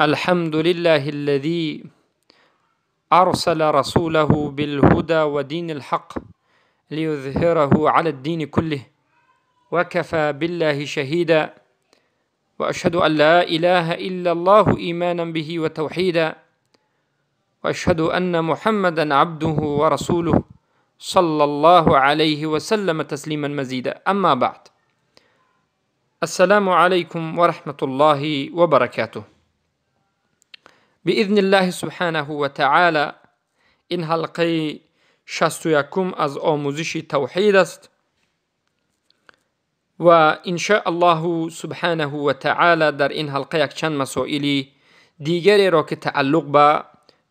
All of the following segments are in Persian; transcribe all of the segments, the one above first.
الحمد لله الذي أرسل رسوله بالهدى ودين الحق ليظهره على الدين كله وكفى بالله شهيدا وأشهد أن لا إله إلا الله إيمانا به وتوحيدا وأشهد أن محمدا عبده ورسوله صلى الله عليه وسلم تسليما مزيدا. أما بعد، السلام عليكم ورحمة الله وبركاته. بإذن الله سبحانه و تعالی این حلقه 61 از آموزش توحید است و ان شاء الله سبحانه و تعالی در این حلقه یک چند مسائلی دیگری را که تعلق به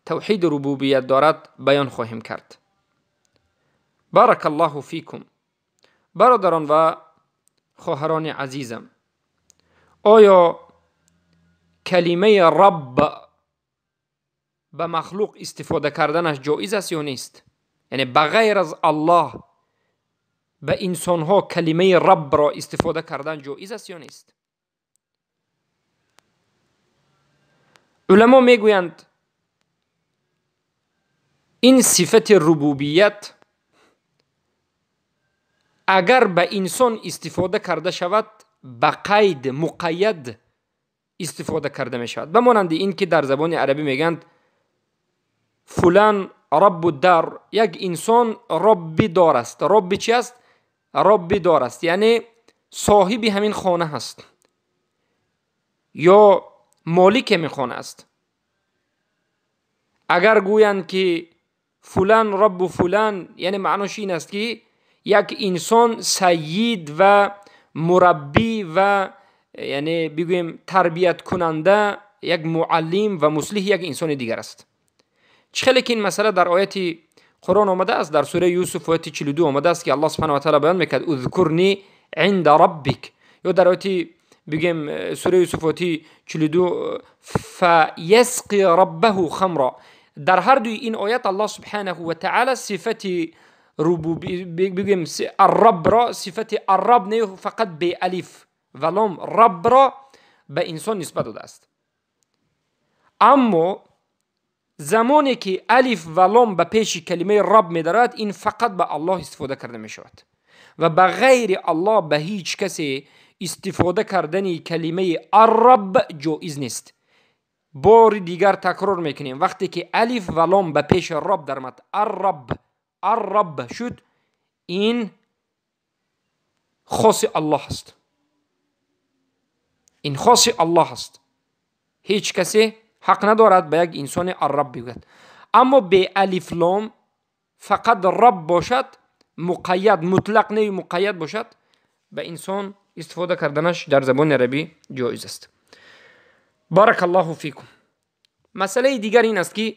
توحید ربوبیت دارد بیان خواهیم کرد. بارک الله فیکم. برادران و خواهران عزیزم، آیا کلمه رب به مخلوق استفاده کردنش جایز است یا نیست؟ یعنی بغیر از الله به انسانها کلمه رب را استفاده کردن جایز است یا نیست؟ علما میگویند این صفت ربوبیت اگر به انسان استفاده کرده شود به قید مقید استفاده کرده می شود. بمانند این که در زبان عربی میگند فلان رب الدار، یک انسان ربی دار است. ربی چی است؟ ربی دار است یعنی صاحب همین خانه هست یا مالک همین خانه است. اگر گویند که فلان رب فلان، یعنی معناش این است که یک انسان سید و مربی و یعنی بگویم تربیت کننده، یک معلم و مصلح یک انسان دیگر است. چخیلی که این مسئله در آیت قرآن آمده است، در سوره یوسف آیت 42 آمده است که الله سبحانه و تعالی بیان میکرد اذکرنی عند ربک، یا در آیت بگیم سوره یوسف آیت 42 فیسقی ربه خمرا. در هر دوی این آیت الله سبحانه و تعالی صفت ربوبی بگیم الرب را، صفت الرب نه فقط به الف و لام، رب را به انسان نسبت داده است. اما زمانی که الف و لام به پیش کلمه رب می دارد، این فقط به الله استفاده کرده می شود و به غیر الله به هیچ کسی استفاده کردن کلمه الرب جایز نیست. بار دیگر تکرار میکنیم، وقتی که الف و لام به پیش رب درآمد، الرب شد، این خاص الله است. این خاص الله است. هیچ کسی حق ندارد به یک انسان الرب بگوید. اما به الف لام فقط رب باشد، مقید مطلق نه مقید باشد، به انسان استفاده کردنش در زبان عربی جایز است. بارک الله فیکم. مسئله دیگر این است که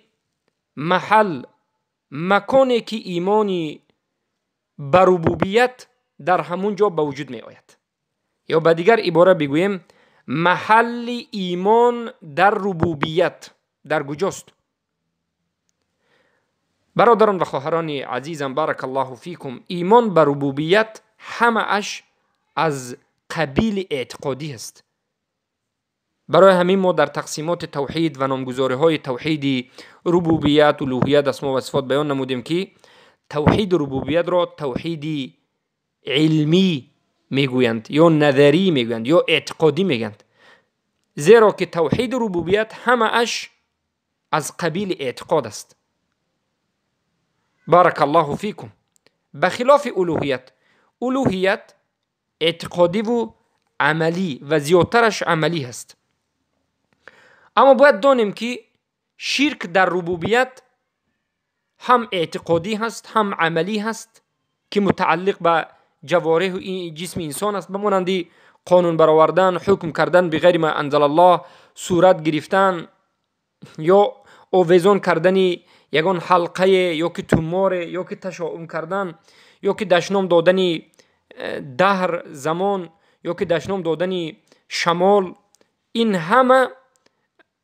مکانی که ایمانی به ربوبیت در همون جا به وجود می آید، یا به دیگر عباره بگویم محل ایمان در ربوبیت در کجاست؟ برادران و خواهران عزیزم بارک الله فیکم، ایمان به ربوبیت همه اش از قبیل اعتقادی است. برای همین ما در تقسیمات توحید و نامگذاری های توحید ربوبیت و الوهیت اسما و صفات بیان نمودیم که توحید ربوبیت را توحید علمی میگویند یا نظری میگویند یا اعتقادی میگویند، زیرا که توحید ربوبیت همه اش از قبیل اعتقاد است. بارک الله فیکم. بخلاف الوهیت اعتقادی و عملی و زیادترش عملی هست. اما باید دانیم که شرک در ربوبیت هم اعتقادی هست هم عملی هست که متعلق به جوارح و جسم انسان است. بمانند قانون برآوردن، حکم کردن به غیر ما انزل الله، صورت گرفتن یا آویزان کردن یگان حلقه یا که تومار یا که تشاؤم کردن یا که دشنام دادن دهر زمان یا که دشنام دادن شمال، این همه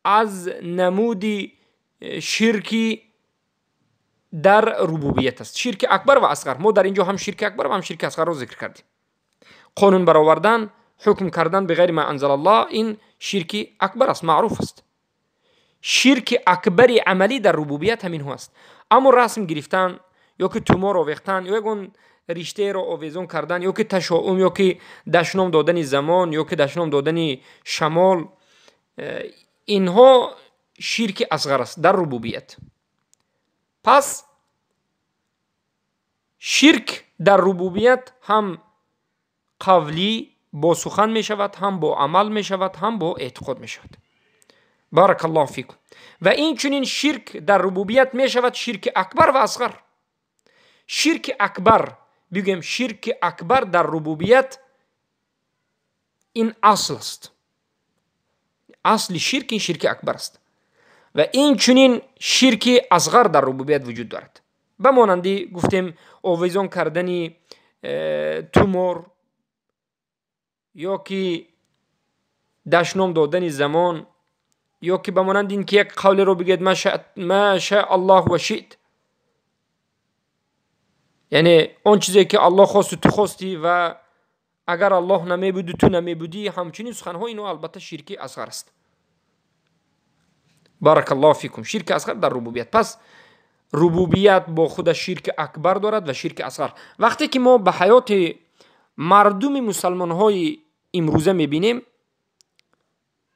از نمودی شرکی در ربوبیت است. شرک اکبر و اصغر. ما در اینجا هم شرک اکبر و هم شرک اصغر را ذکر کردیم. قانون برآوردن، حکم کردن به غیر ما انزل الله، این شرک اکبر است، معروف است. شرک اکبری عملی در ربوبیت همین هست. اما رسم گرفتن یا که تومار آویختن یا اون رشته را آویزون کردن یا که تشاؤم یا که دشنام دادن زمان یا که دشنام دادن شمال، اینها شرک اصغر است در ربوبیت. پس شرک در ربوبیت هم قولی با سخن می شود، هم با عمل می شود، هم با اعتقاد می شود. بارک الله فیکم. و این چنین شرک در ربوبیت می شود شرک اکبر و اصغر. شرک اکبر، بگیم شرک اکبر در ربوبیت این اصل است. اصل شرک این شرک اکبر است. و این چنین شرک اصغر در ربوبیت وجود دارد. به مانندی گفتیم آویزان کردن تومور یا که دشنام دادن زمان یا که به مانند این که یک قول رو بگید ما شاء الله و شئت، یعنی اون چیزی که الله خواست تو خواستی و اگر الله نمی بود تو نمی بودی، همچنین سخنها اینو البته شرک اصغر است. بارک الله فیکم. شرک اصغر در ربوبیت. پس ربوبیت با خود شرک اکبر دارد و شرک اصغر. وقتی که ما به حیات مردم مسلمان های امروزه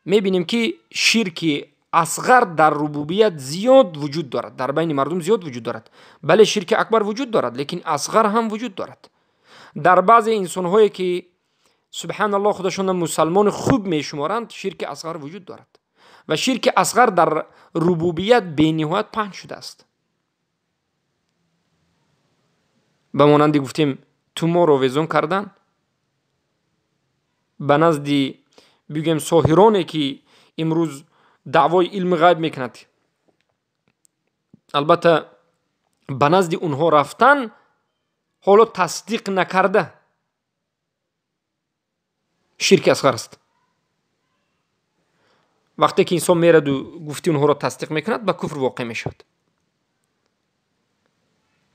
میبینیم که شرک اصغر در ربوبیت زیاد وجود دارد، در بین مردم زیاد وجود دارد. بله شرک اکبر وجود دارد، لیکن اصغر هم وجود دارد. در بعض انسان هایی که سبحان الله خودشون مسلمان خوب میشمارند شرک اصغر وجود دارد و شرک اصغر در ربوبیت به نهایت پنهان شده است. به مانند گفتیم تومور رو ویزون کردن، به نزد بگیم ساحرانی که امروز دعوای علم غیب میکند، البته به نزد اونها رفتن حالا تصدیق نکرده، شرک اصغر است. وقتی که انسان میرد و گفتی اونها را تصدیق میکند به کفر واقع میشود.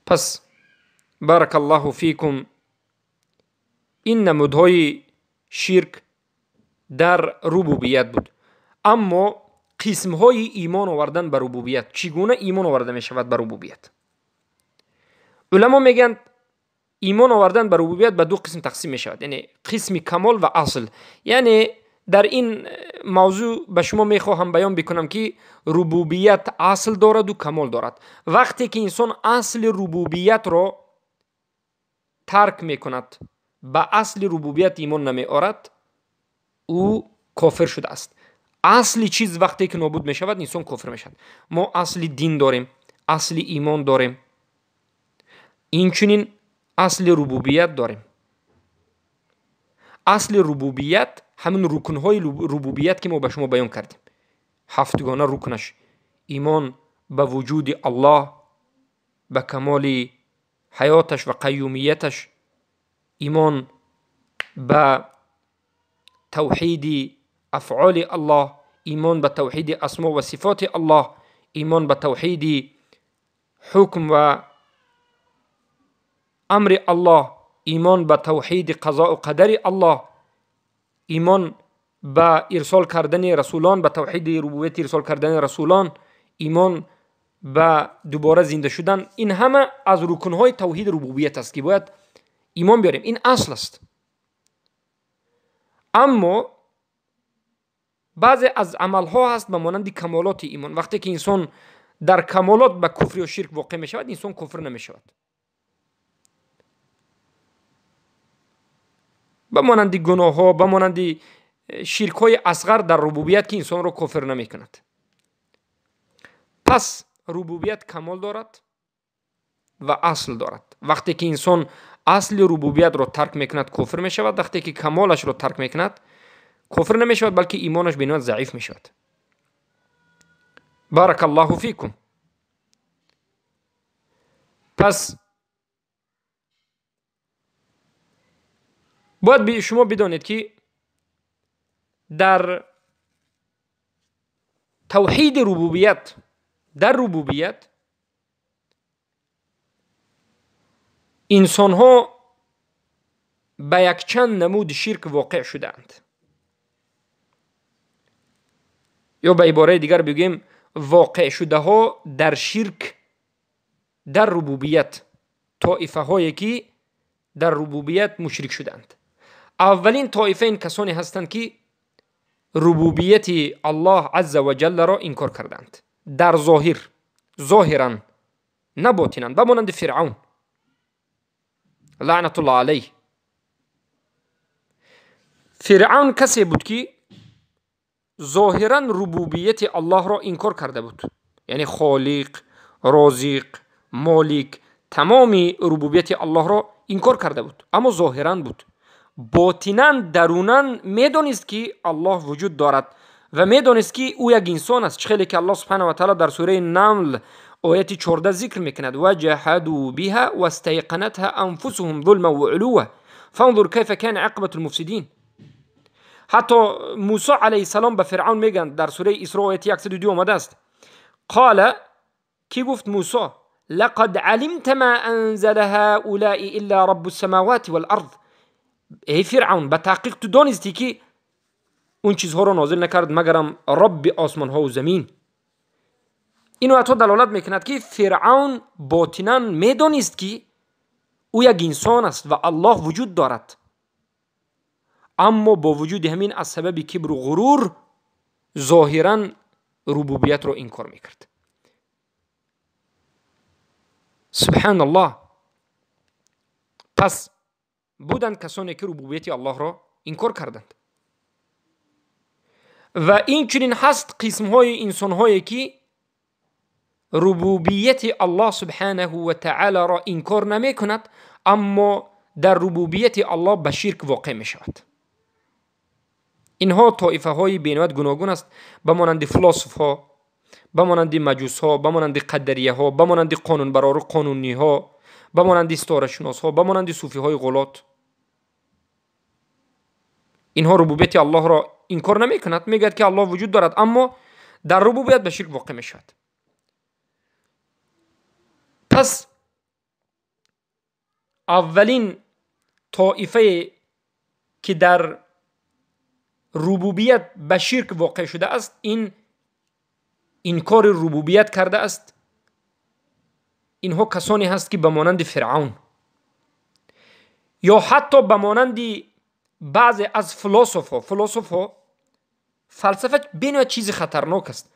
پس بارک الله فیکم، این نمودهای شرک در ربوبیت بود. اما قسمهای ایمان آوردن به ربوبیت، چگونه ایمان آورده می شود به ربوبیت؟ علما میگن ایمان آوردن به ربوبیت به دو قسم تقسیم می شود، یعنی قسم کمال و اصل. یعنی در این موضوع به شما میخواهم بیان بکنم که ربوبیت اصل دارد و کمال دارد. وقتی که انسان اصل ربوبیت را ترک میکند، به اصل ربوبیت ایمان نمی آورد، او کافر شده است. اصلی چیز وقتی که نابود می شود انسان کافر می شود. ما اصل دین داریم، اصل ایمان داریم، اینچنین اصل ربوبیت داریم. اصل ربوبیت همین رکنهای ربوبیت که ما به شما بیان کردیم، هفتگانه رکنش: ایمان به وجود الله، به کمال حیاتش و قیومیتش، ایمان به توحید افعال الله، ایمان به توحید اسما و صفات الله، ایمان به توحید حکم و امر الله، ایمان به توحید قضاء و قدر الله، ایمان به ارسال کردن رسولان، به توحید ربوبیت ارسال کردن رسولان، ایمان به دوباره زنده شدن. این همه از رکنهای توحید ربوبیت است که باید ایمان بیاریم. این اصل است. اما بعضی از عملها هست به مانند کمالات ایمان. وقتی که انسان در کمالات به کفر و شرک واقع می شود، انسان کفر نمی شود. به مانند گناه ها، به مانند شرک های اصغر در ربوبیت که انسان را کفر نمی کند. پس ربوبیت کمال دارد و اصل دارد. وقتی که انسان اصل ربوبیت را ترک میکند کفر می شود. وقتی که کمالش را ترک میکند کفر نمی شود، بلکه ایمانش به نسبت ضعیف می شود. بارک الله فیکم. پس باید شما بدانید که در توحید ربوبیت، در ربوبیت انسان ها به یک چند نمود شرک واقع شدند، یا به عباره دیگر بگیم واقع شده ها در شرک در ربوبیت، طائفه هایی که در ربوبیت مشرک شدند. اولین طائفه این کسانی هستند که ربوبیت الله عز و جل را انکار کردند در ظاهرا، نه باطنا، بمانند فرعون لعنت الله علیه. فرعون کسی بود که ظاهرا ربوبیت الله را انکار کرده بود، یعنی خالق، رازق، مالک، تمام ربوبیت الله را انکار کرده بود، اما ظاهرا بود. باطنا دروناً میدانست که الله وجود دارد و میدانست که او یک انسان است، چخیلی که الله سبحانه و تعالی در سوره نمل آیت 14 ذکر میکند و جحدوا بها و استيقنتها انفسهم ظلما و علوا فانظر کیف کان عاقبة المفسدین. حتی موسی علیه السلام به فرعون میگن در سوره اسراء آیت 102 آمده است، قال، کی گفت موسی، لقد علمت ما انزل هؤلاء الا رب السماوات والارض. ای فرعون، به تحقیق تو دانستی که اون چیزها رو نازل نکرد مگرم رب آسمان ها و زمین. اینو حتی دلالت میکند که فرعون باطنا میدانست که او یک انسان است و الله وجود دارد، اما با وجود همین از سبب کبر و غرور ظاهرا ربوبیت رو انکار میکرد. سبحان الله. پس بودند کسانی که ربوبیت الله را انکار کردند. و این چنین هست قسم های انسان هایی که ربوبیت الله سبحانه و تعالی را انکار نمی کند، اما در ربوبیت الله به شرک واقع می شود. اینها طائفه های بینوایت گوناگون است، بمانند فلاسف ها، بمانند مجوس ها، بمانند قدریه ها، بمانند قانونبرار قانونی ها، بمانند ستاره شناس ها، بمانند صوفی های غلات. اینها ربوبیت الله را انکار نمی کند، میگوید که الله وجود دارد، اما در ربوبیت به شرک واقع می شود. پس اولین طائفه که در ربوبیت به شرک واقع شده است، این انکار ربوبیت کرده است. اینها کسانی هست که به مانند فرعون یا حتی به مانند بعضی از فلسفه بینویت چیز خطرناک است.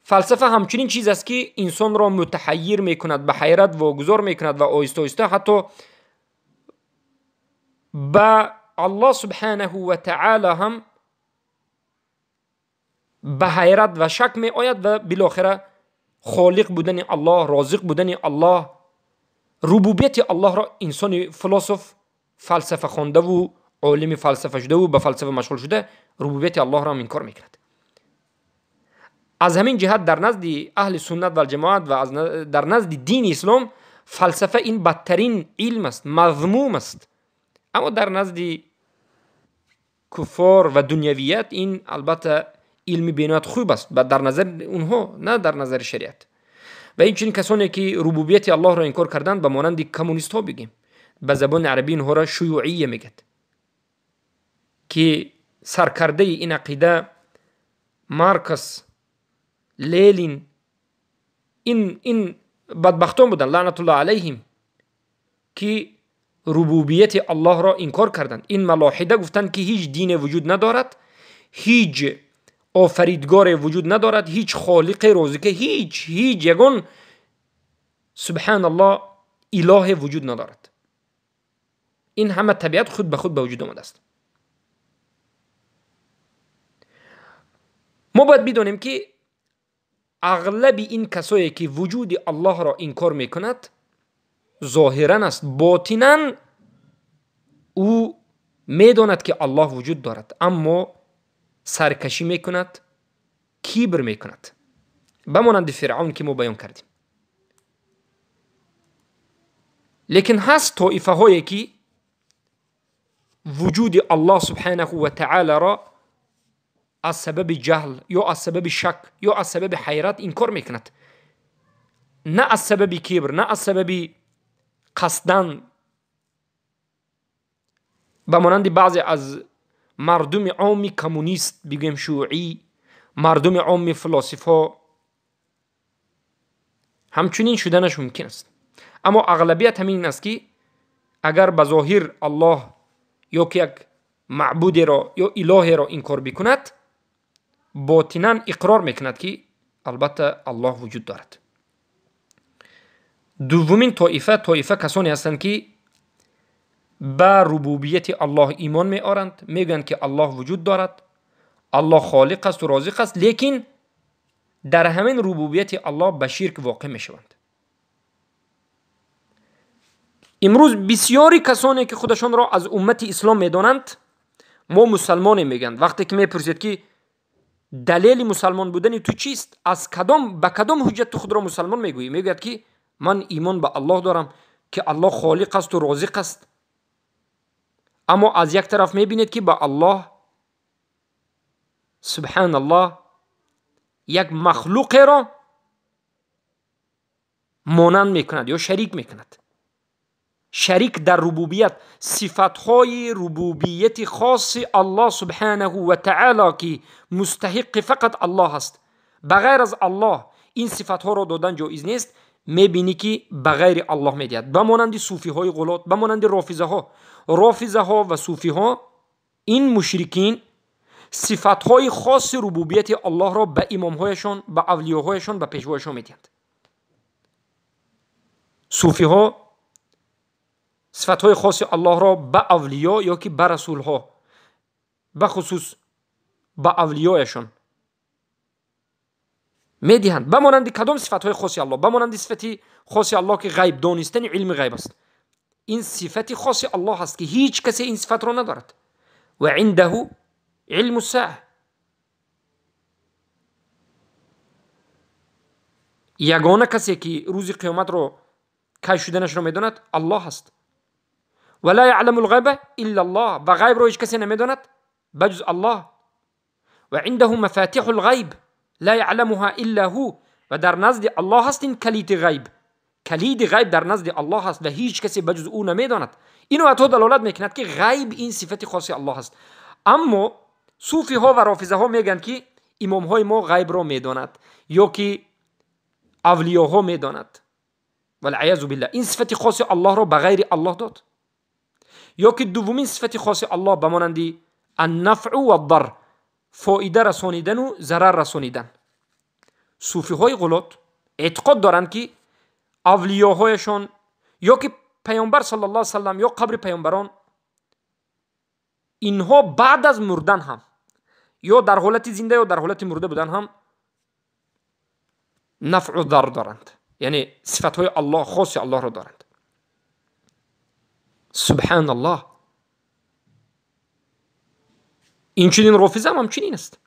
فلسفه همچنین چیز است که انسان را متحیر میکند، به حیرت واگذار میکند و آهسته آهسته حتی به الله سبحانه و تعالی هم به حیرت و شک می آید و بالاخره خالق بودن الله، رازق بودن الله، ربوبیت الله را انسان فلسفه خوانده و عالم فلسفه شده و به فلسفه مشغول شده ربوبیت الله را انکار میکند. از همین جهت در نزد اهل سنت و الجماعت و در نزد دین اسلام فلسفه این بدترین علم است، مذموم است. اما در نزد کفار و دنیویت این البته علمی بینات خوب است و در نظر اونها، نه در نظر شریعت. و این چنین کسانی که ربوبیت الله را انکار کردند به مانند کمونیست ها بگیم، به زبان عربی اینها را شیوعیه میگد، که سرکرده این عقیده مارکس، لینین، این بدبختان بودن لعنت الله علیهم که ربوبیت الله را انکار کردند. این ملاحده گفتند که هیچ دین وجود ندارد، هیچ آفریدگار وجود ندارد، هیچ خالق رازق، هیچ یگان سبحان الله اله وجود ندارد. این همه طبیعت خود به خود به وجود آمده است. ما باید بدانیم که اغلب این کسایی که وجود الله را انکار میکند ظاهرا است، باطنا او میداند که الله وجود دارد، اما سرکشی میکند، کبر میکند، بمانند فرعون که ما بیان کردیم. لیکن هست طائفه هایی که وجود الله سبحانه و تعالی را از سبب جهل یا از سبب شک یا از سبب حیرت انکار میکند، نه از سبب کبر، نه از سبب قصدن. بمانند بعضی از مردم عامی کمونیست، بگیم شیوعی، مردم عام فلاسفه همچنین شدنش ممکن است. اما اغلبیت همین است که اگر به ظاهر الله یا که یک معبود را یا اله را انکار بکند، باطنا اقرار میکند که البته الله وجود دارد. دومین طایفه کسانی هستند که به ربوبیت الله ایمان میآورند، میگویند که الله وجود دارد، الله خالق است و رازق است، لیکن در همین ربوبیت الله به شرک واقع میشوند. امروز بسیاری کسانی که خودشان را از امت اسلام میدانند ما مسلمان میگند. وقتی که میپرسید که دلیل مسلمان بودن تو چیست، از کدام به کدام حجت تو خود را مسلمان میگویی، میگوید که من ایمان به الله دارم که الله خالق است و رازق است. اما از یک طرف میبینید که به الله سبحان الله یک مخلوق را مانند میکند یا شریک میکند. شریک در ربوبیت، صفتهای ربوبیت خاص الله سبحانه و تعالی که مستحق فقط الله است، بغیر از الله این صفتها را دادن جایز نیست. میبینی که بغیر الله میدهد. بمانند صوفی های غلات، بمانند رافضه ها و صوفی ها، این مشرکین صفتهای خاص ربوبیت الله را به امامهایشان، به اولیاهایشان، به پیشوایشان میدهند. صوفی ها صفتهای خاص الله را به اولیا یا که به رسول ها، به خصوص به اولیایشان میدهند. بمانند کدام صفتهای خاص الله؟ بمانند صفتی خاص الله که غیب دانستن علم غیب است. این صفت خاص الله است که هیچ کسی این صفت را ندارد. و عنده علم الساعه، یگانه کسی که روز قیامت را کشف شدنش را میداند الله است. ولا يعلم الغیب الا الله، و غیب را هیچ کسی نمیداند بجز الله. و عنده مفاتيح الغیب لا يعلمها الا هو، و در نزد الله هست این کلید غیب در نزد الله هست و هیچ کسی بجز او نمیداند. اینو اتو دلالت میکند که غیب این صفت خاص الله است. اما صوفی ها و رافضه ها میگن که امام های ما غیب را میداند یا که اولیاء ها میداند. والعیاذ بالله، این صفت خاص الله را بغیر الله داد. یا که دومین صفت خاص الله بمانند النفع و الضر، فایده رسانیدن و ضرر رسانیدن. صوفی های غلط اعتقاد دارند که اولیاهایشان یا که پیامبر صلی الله علیه و سلم یا قبر پیامبران، اینها بعد از مردن هم یا در حالت زنده یا در حالت مرده بودن هم نفع و ضر دارند، یعنی صفتهای الله خاص الله را دارند. سبحان الله. این چنین رافضه هم چنین است.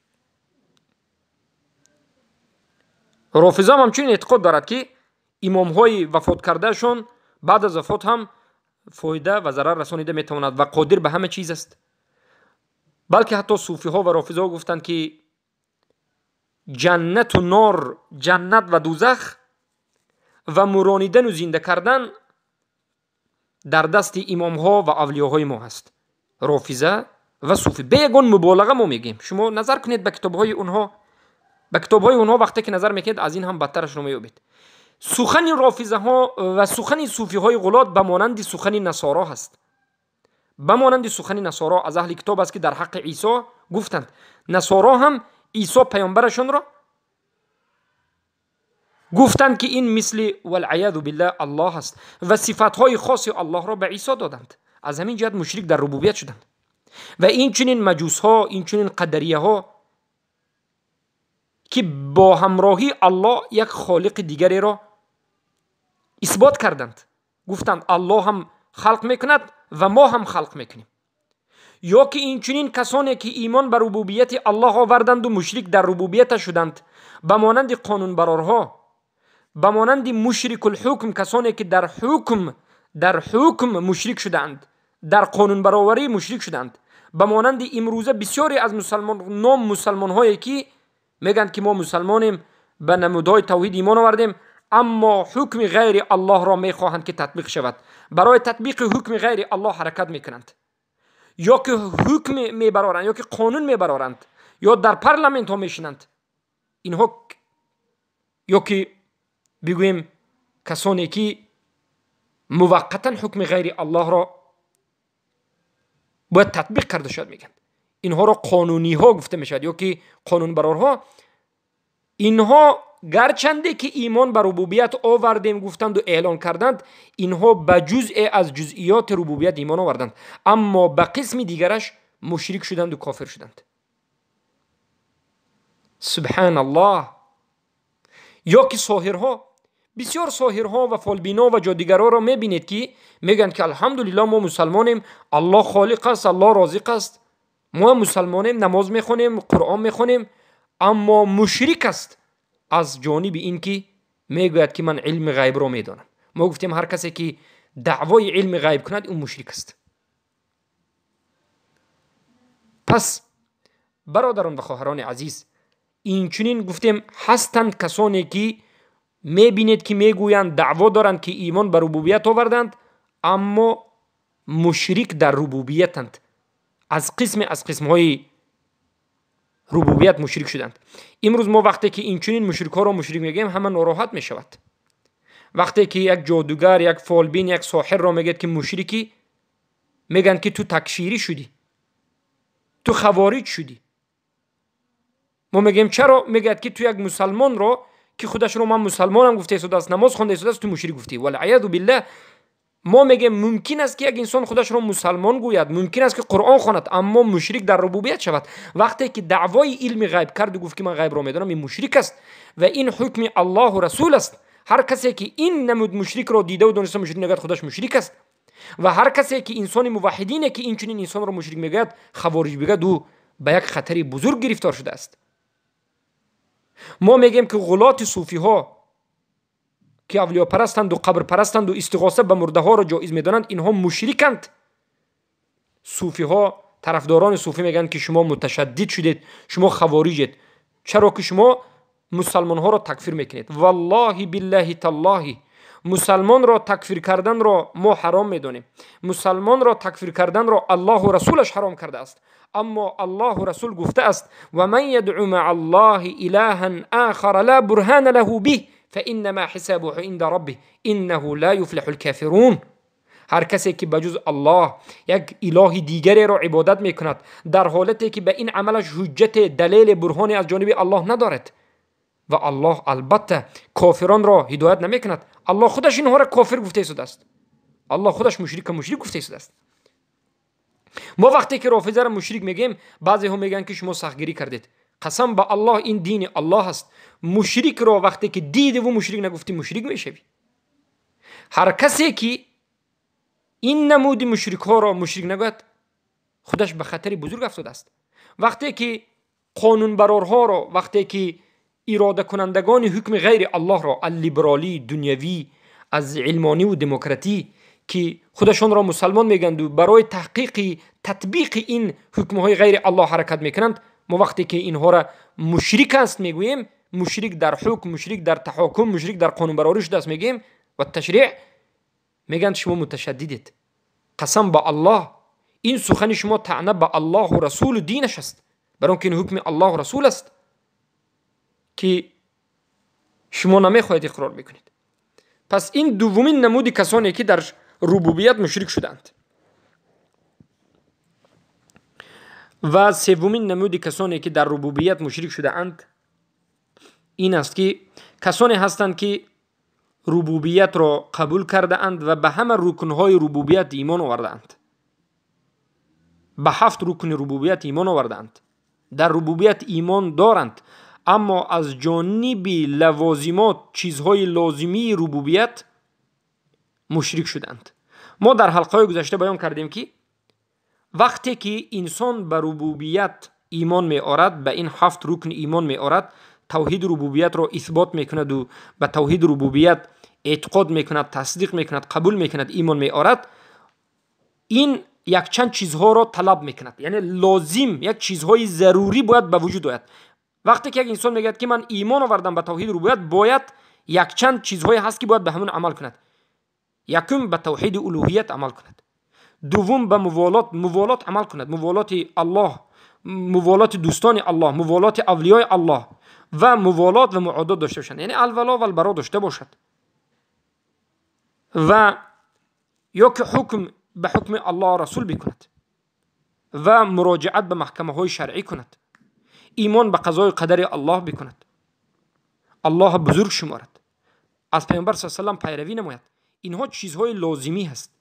رافضه هم چنین اعتقاد دارد که امام های وفات کرده شون بعد از وفات هم فایده و ضرر رسانیده میتواند و قادر به همه چیز است. بلکه حتی صوفی ها و رافضه ها گفتند که جنت و نار، جنت و دوزخ و مرانیدن و زنده کردن در دست امام ها و اولیاء ما هست. رافضه و صوفی به یگان مبالغه ما میگیم. شما نظر کنید به کتاب های اونها، وقتی که نظر میکنید از این هم بدترش رو میابید. سخن رافضه ها و سخن صوفی های غلات به مانند سخن نصارا هست. به مانند سخن نصارا از اهل کتاب است که در حق عیسی گفتند. نصارا هم عیسی پیامبرشون را گفتند که این مثل والعیاذ بالله الله است و صفاتهای خاص الله را به عیسی دادند. از همین جهت مشرک در ربوبیت شدند. و این چنین مجوس ها، این چنین قدریه ها که با همراهی الله یک خالق دیگری را اثبات کردند، گفتند الله هم خلق میکند و ما هم خلق میکنیم. یا که این چنین کسانی که ایمان بر ربوبیت الله آوردند و مشرک در ربوبیت شدند، به مانند قانونبرارها، به مانند مشرک الحکم، کسانی که در حکم مشرک شدند، در قانون برآوری مشرک شدند، به مانند امروزه بسیاری از مسلمان هایی که میگن که ما مسلمانیم، به نمودهای توحید ایمان آوردیم، اما حکم غیر الله را میخواهند که تطبیق شود. برای تطبیق حکم غیر الله حرکت میکنند، یا که حکم میبرارند یا که قانون میبرارند یا در پارلمنت ها میشینند اینها یا که بگویم کسانی که موقتا حکم غیر الله را باید تطبیق کرده شد میگن. اینها را قانونی ها گفته میشد یا که قانون برارها. اینها گرچنده که ایمان بر ربوبیت آوردیم گفتند و اعلان کردند، اینها به جزء از جزئیات ربوبیت ایمان آوردند، اما به قسم دیگرش مشرک شدند و کافر شدند. سبحان الله. یا که ساحرها، بسیار ساحرها و فالبینا و جادوگرها را میبینید که میگن که الحمدلله ما مسلمانیم، الله خالق است، الله رازق است، ما مسلمانیم، نماز میخونیم، قرآن میخونیم، اما مشرک است از جانب این که میگوید که من علم غیب را میدانم. ما گفتیم هر کسی که دعوای علم غیب کند اون مشرک است. پس برادران و خواهران عزیز، این چنین گفتیم هستند کسانی که میبینید که میگویند دعوا دارند که ایمان بر ربوبیت آوردند، اما مشرک در ربوبیتند، از قسمهای ربوبیت مشرک شدند. امروز ما وقتی که این چنین مشرک ها را مشرک میگیم همه ناراحت میشود. وقتی که یک جادوگر، یک فالبین، یک ساحر را میگید که مشرکی، میگن که تو تکفیری شدی، تو خوارج شدی. ما میگیم چرا؟ میگد که تو یک مسلمان را که خودش رو من مسلمانم گفته ایستاده است، نماز خوانده ایستاده است، تو مشرک گفتی. والعیاذ بالله. ما میگیم ممکن است که یک انسان خودش رو مسلمان گوید، ممکن است که قرآن خواند، اما مشرک در ربوبیت شود. وقتی که دعوای علم غیب کرد و گفت که من غیب را میدانم، این مشرک است و این حکم الله و رسول است. هر کسی که این نمود مشرک را دیده و دانسته مشرک نگید، خودش مشرک است. و هر کسی که انسان موحدینه که این چنین انسان را مشرک میگید، خوارج بگید، او به یک خطر بزرگ گرفتار شده است. ما میگیم که غلات صوفی ها که اولیا پرستند و قبر پرستند و استغاثه به مرده ها را جایز میدانند، اینها مشرکند. صوفی ها، طرفداران صوفی میگن که شما متشدد شدید، شما خوارجید، چرا که شما مسلمان ها را تکفیر میکنید. والله بالله تالله، مسلمان را تکفیر کردن را ما حرام میدانیم. مسلمان را تکفیر کردن را الله و رسولش حرام کرده است، اما الله و رسول گفته است و من یدعو مع الله الها آخر لا برهان له به فانما حسابه عند ربه انه لا یفلح الكافرون. هر کسی که بجز الله یک اله دیگری را عبادت میکند در حالتی که به این عملش حجت، دلیل، برهانی از جانب الله ندارد، و الله البته کافران را هدایت نمیکند. الله خودش اینها را کافر گفته ایستاده است، الله خودش مشرک گفته ایستاده است. ما وقتی که رافضه را مشرک میگیم، بعضی ها میگن که شما سختگیری کردید. قسم به الله این دین الله است. مشرک را وقتی که دیدی و مشرک نگفتی، مشرک میشوی. هر کسی که این نمودی مشرک ها را مشرک نگوید، خودش به خطر بزرگ افتاده است. وقتی که قانون برارها را، وقتی که اراده کنندگان حکم غیر الله را، لیبرالی دنیوی از علمانی و دموکراتی که خودشان را مسلمان میگند و برای تحقیق تطبیق این حکم های غیر الله حرکت میکنند، ما وقتی که اینها را مشرک است میگوییم، مشرک در حکم، مشرک در تحاکم، مشرک در قانون براریش دست میگیم و تشریع، میگن شما متشددید. قسم به الله این سخن شما طعنه به الله و رسول و دینش است، برای اینکه این حکم الله و رسول است که شما نمیخواهید اقرار میکنید. پس این دومین نمود کسانی که در ربوبیت مشرک شدند. و سومین نمود کسانی که در ربوبیت مشرک شدند این است که کسانی هستند که ربوبیت را قبول کرده اند و به همه رکنهای ربوبیت ایمان آوردند. به 7 رکن ربوبیت ایمان آوردند، در ربوبیت ایمان دارند، اما از جانب لوازمات، چیزهای لازمی ربوبیت مشرک شدند. ما در حلقه گذشته بیان کردیم که وقتی که انسان به ربوبیت ایمان می آورد، به این 7 رکن ایمان می آورد، توحید ربوبیت را اثبات میکند و به توحید ربوبیت اعتقاد میکند، تصدیق میکند، قبول میکند، ایمان می آورد، این یک چند چیزها را طلب میکند. یعنی لازم یک چیزهای ضروری باید به وجود آید. وقتی که یک انسان میگه که من ایمان آوردم به توحید ربوبیت، باید یک چند چیزهای هست که باید به همون عمل کند. یکم به توحید الوهیت عمل کند، دوم به موالات عمل کند، موالات الله، موالات دوستان الله، موالات اولیای الله، و موالات و معادات داشته باشند، یعنی الولا و البرا داشته باشد و یا که حکم به حکم الله رسول بکند و مراجعت به محکمه های شرعی کند، ایمان به قضای قدر الله بکند، الله بزرگ شمارد، از پیامبر صلی الله علیه و پیروی نماید. اینها چیزهای لازمی هست،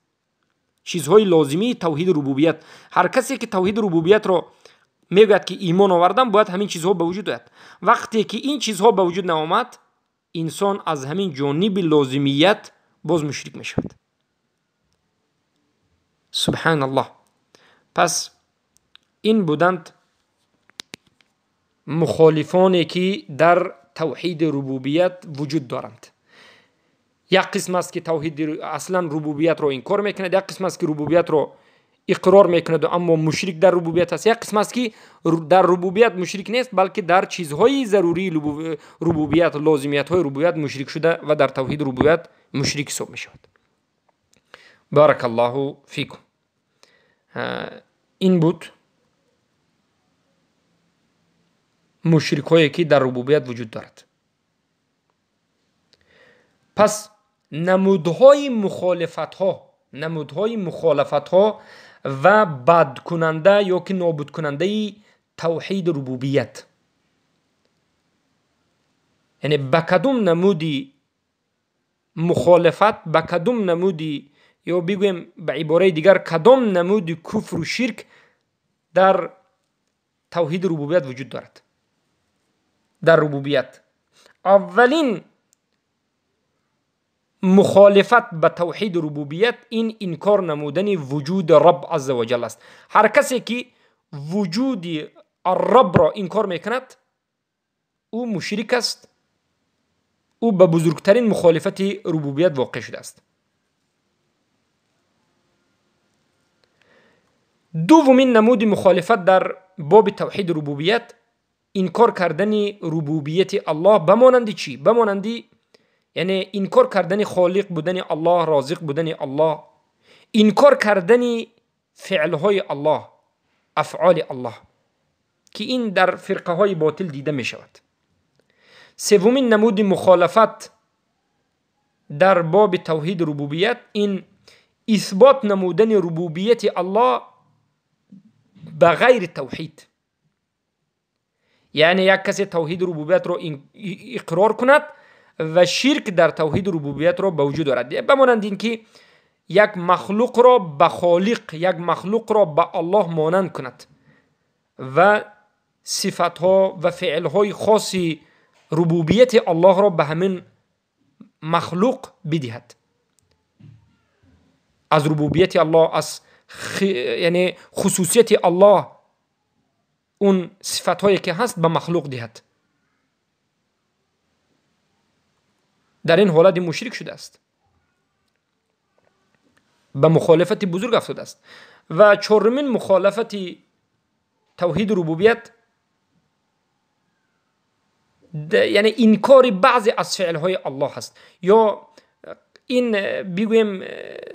چیزهای لازمی توحید ربوبیت. هر کسی که توحید ربوبیت را میگوید که ایمان آوردم، باید همین چیزها به وجود آید. وقتی که این چیزها به وجود نآمد، انسان از همین جانب لازمیت باز مشرک می شود. سبحان الله. پس این بودند مخالفانی که در توحید ربوبیت وجود دارند. یک قسم است که توحید اصلا ربوبیت رو انکار میکند، یک قسم است که ربوبیت رو اقرار میکند و اما مشرک در ربوبیت است، یک قسم است که در ربوبیت مشرک نیست بلکه در چیزهای ضروری ربوبیت، لازمیت های ربوبیت مشرک شده و در توحید ربوبیت مشرک حساب میشود. بارک الله فیکم. این بود مشرک هایی که در ربوبیت وجود دارد. پس نمودهای مخالفت ها و بد کننده یا که نابود کننده توحید ربوبیت، یعنی به کدوم نمودی مخالفت، به کدوم نمودی، یا بگویم به عباره دیگر کدام نمودی کفر و شرک در توحید ربوبیت وجود دارد. در ربوبیت اولین مخالفت به توحید ربوبیت این انکار نمودن وجود رب عز و جل است. هر کسی که وجود الرب را انکار میکند او مشرک است، او به بزرگترین مخالفت ربوبیت واقع شده است. دومین نمود مخالفت در باب توحید ربوبیت انکار کردن ربوبیت الله بمانند چی؟ بمانند یعنی انکار کردن خالق بودن الله، رازق بودن الله، انکار کردن فعلهای الله، افعال الله، که این در فرقه های باطل دیده می شود. سومین نمود مخالفت در باب توحید ربوبیت این اثبات نمودن ربوبیت الله بغیر توحید، یعنی یک کسی توحید ربوبیت را اقرار کند و شرک در توحید ربوبیت را به وجود آورد. بمانند این که یک مخلوق را به خالق، یک مخلوق را به الله مانند کند و صفتها و فعلهای خاص ربوبیت الله را به همین مخلوق بدهد. از ربوبیت الله، از یعنی خصوصیت الله، اون صفتهایی که هست به مخلوق دهد. در این حالت مشرک شده است، به مخالفت بزرگ افتاده است. و چهارمین مخالفت توحید ربوبیت یعنی انکار بعضی از فعلهای الله هست، یا این بگویم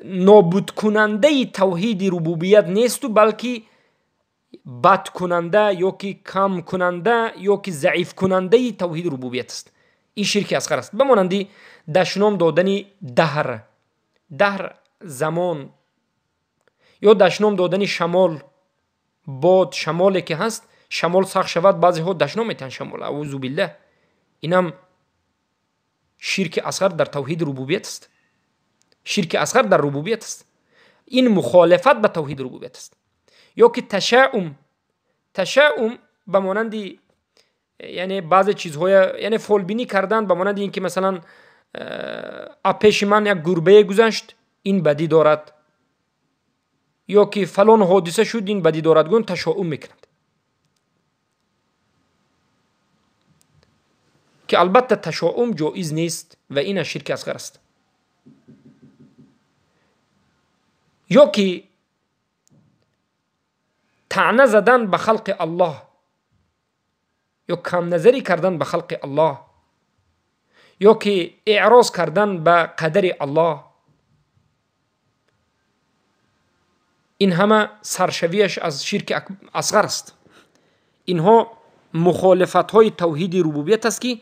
نابود کننده توحید ربوبیت نیست، بلکه بد کننده یا که کم کننده یا که ضعیف کننده توحید ربوبیت است. این شرک اصغر است. بمانند دشنام دادن دهر زمان، یا دشنام دادن شمال، باد، شمالی که هست شمال سخت شود بعضی ها دشنام میتن شمال، اعوذ بالله. اینم شرک اصغر در توحید ربوبیت است. شرک اصغر در ربوبیت است. این مخالفت به توحید ربوبیت است. یا که تشاؤم بمانند یعنی بعضی چیزهای یعنی فولبینی کردن، بمانند این که مثلا پیش من یک گربه گذشت این بدی دارد، یا که فلان حادثه شد این بدی دارد، گون تشاؤم میکنند که البته تشاؤم جایز نیست و این شرک اصغر است. یا که طعنه زدن به خلق الله، یا کم نظری کردن به خلق الله، یا که اعراض کردن به قدر الله، این همه سرشویش از شرک اصغر است. اینها مخالفت های توحید ربوبیت است که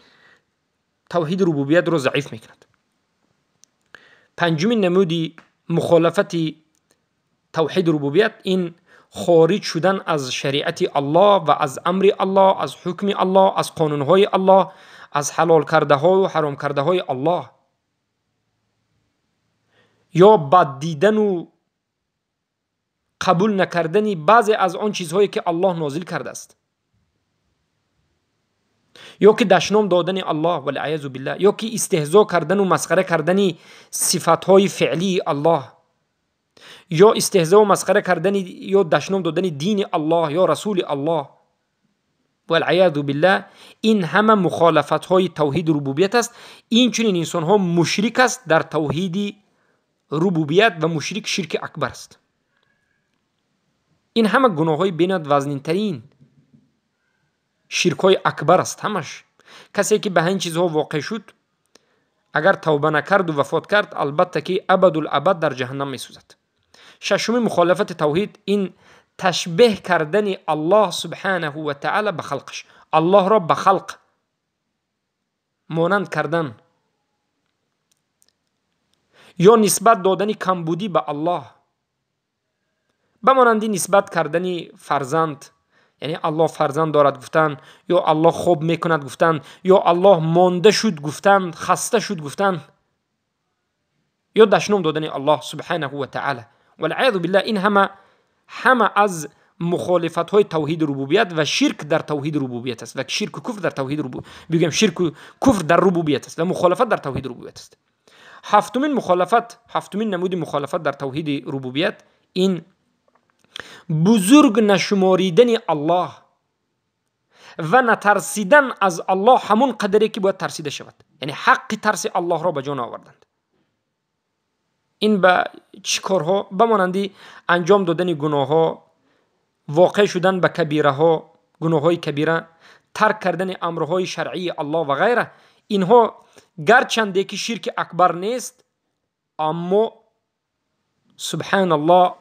توحید ربوبیت رو ضعیف میکند. پنجمین نمودی مخالفت توحید ربوبیت این خارج شدن از شریعت الله و از امر الله، از حکم الله، از قانون های الله، از حلال کرده ها و حرام کرده های الله، یا بد دیدن و قبول نکردن بعضی از آن چیزهایی که الله نازل کرده است، یا که دشنام دادن الله والعیاذ بالله، یا که استهزا کردن و مسخره کردن صفاتهای فعلی الله، یا استهزا و مسخره کردن یا دشنام دادن دین الله یا رسول الله والعیاذ بالله. این همه مخالفت های توحید ربوبیت است. این چنین انسان ها مشرک است در توحید ربوبیت و مشرک شرک اکبر است. این همه گناه های بیند وزنین ترین شرک های اکبر است. همش کسی که به این چیزها واقع شد اگر توبه نکرد و وفات کرد البته که ابدالابد در جهنم می سوزد. ششم مخالفت توحید این تشبیه کردن الله سبحانه و تعالی به خلقش، الله را به خلق مانند کردن، یا نسبت دادن کمبودی به الله، به مانندی نسبت کردن فرزند، یعنی الله فرزند دارد گفتن، یا الله خوب میکند گفتن، یا الله مانده شد گفتن، خسته شد گفتن، یا دشنام دادن الله سبحانه و تعالی والعیاذ بالله. این همه از مخالفت های توحید ربوبیت و شرک در توحید ربوبیت است و شرک و کفر در توحید ربوبیت، بگم شرک و کفر در ربوبیت است و مخالفت در توحید ربوبیت است. هفتمین نمود مخالفت در توحید ربوبیت این بزرگ نشماریدن الله و نترسیدن از الله همون قدری که باید ترسیده شود، یعنی حق ترس الله را به جان آوردند. این به چی کارها؟ به مانندی انجام دادن گناه ها، واقع شدن به کبیره ها، گناه های کبیره، ترک کردن امرهای شرعی الله و غیره. اینها گرچنده که شرک اکبر نیست، اما سبحان الله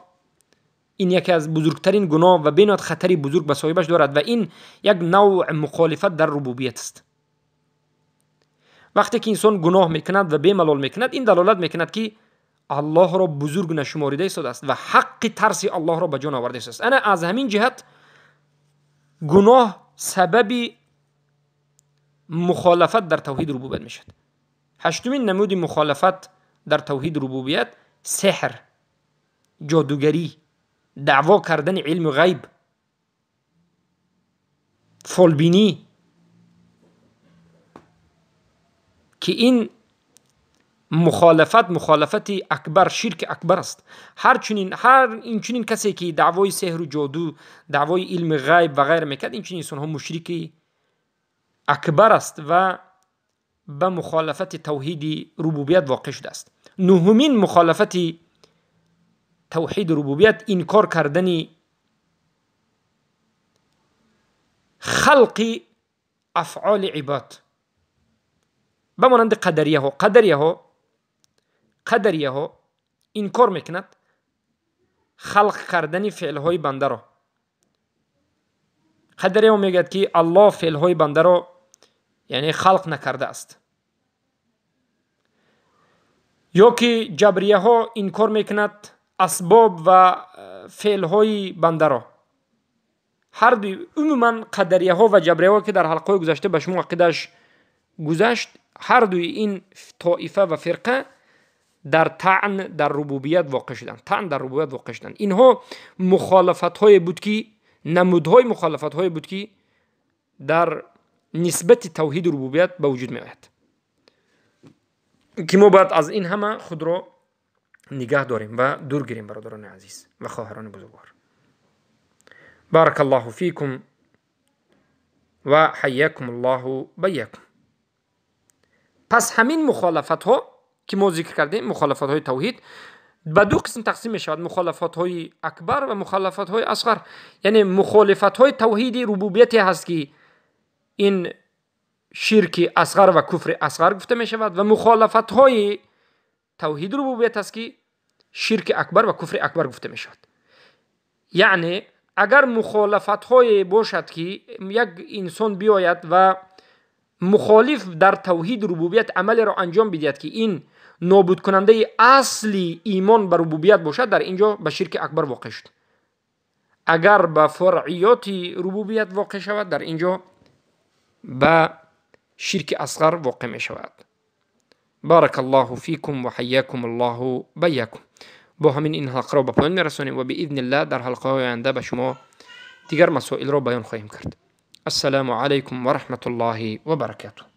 این یکی از بزرگترین گناه و بینات خطری بزرگ به صاحبش دارد و این یک نوع مخالفت در ربوبیت است. وقتی که انسان گناه میکند و بی‌ملال میکند، این دلالت میکند که الله را بزرگ نشماریده است و حق ترس الله را به جان آورده است. انا از همین جهت گناه سبب مخالفت در توحید ربوبیت میشد. هشتمین نمود مخالفت در توحید ربوبیت سحر، جادوگری، دعوا کردن علم غیب، فالبینی، که این مخالفت اکبر، شرک اکبر است. هر این چنین کسی که دعوای سحر و جادو، دعوای علم غیب و غیره میکرد، این چنین انسان ها مشرک اکبر است و به مخالفت توحید ربوبیت واقع شده است. نهمین مخالفت توحید ربوبیت انکار کردن خلق افعال عباد، به مانند قدریه ها انکار میکند خلق کردن فعل های بنده را. قدریه ها میگد که الله فعل های بنده را یعنی خلق نکرده است. یا که جبریه ها انکار میکند اسباب و فعل های بنده را. هر دوی عموما قدریه ها و جبریه ها که در حلقه گذشته به شما عقیده‌اش گذشت، هر دوی این طائفه و فرقه در طعن در ربوبیت واقع شدند. اینها مخالفت های بود که نمودهای مخالفت های بود که در نسبت توحید ربوبیت به وجود می آید که ما باید از این همه خود را نگاه داریم و دور گیریم. برادران عزیز و خواهران بزرگوار، بارک الله فیکم و حیاکم الله بیاکم. پس همین مخالفت ها که ما ذکر کردیم، مخالفت های توحید، به دو قسم تقسیم می شود: مخالفت های اکبر و مخالفت های اصغر. یعنی مخالفت های توحید ربوبیت هست که این شرک اصغر و کفر اصغر گفته می شود، و مخالفت های توحید ربوبیت هست که شرک اکبر و کفر اکبر گفته می شود. یعنی اگر مخالفت های باشد که یک انسان بیاید و مخالف در توحید ربوبیت عمل را انجام بدهد که این نابود کننده اصلی ایمان بر ربوبیت باشد، در اینجا به شرک اکبر واقع شد. اگر به فرعیات ربوبیت واقع شود، در اینجا به شرک اصغر واقع می شود. بارک الله فیکم و حیاکم الله بیاکم. با همین این حلقه را به پایان میرسانیم و باذن الله در حلقه های آینده به شما دیگر مسائل را بیان خواهیم کرد. السلام علیکم و رحمت الله و برکاته.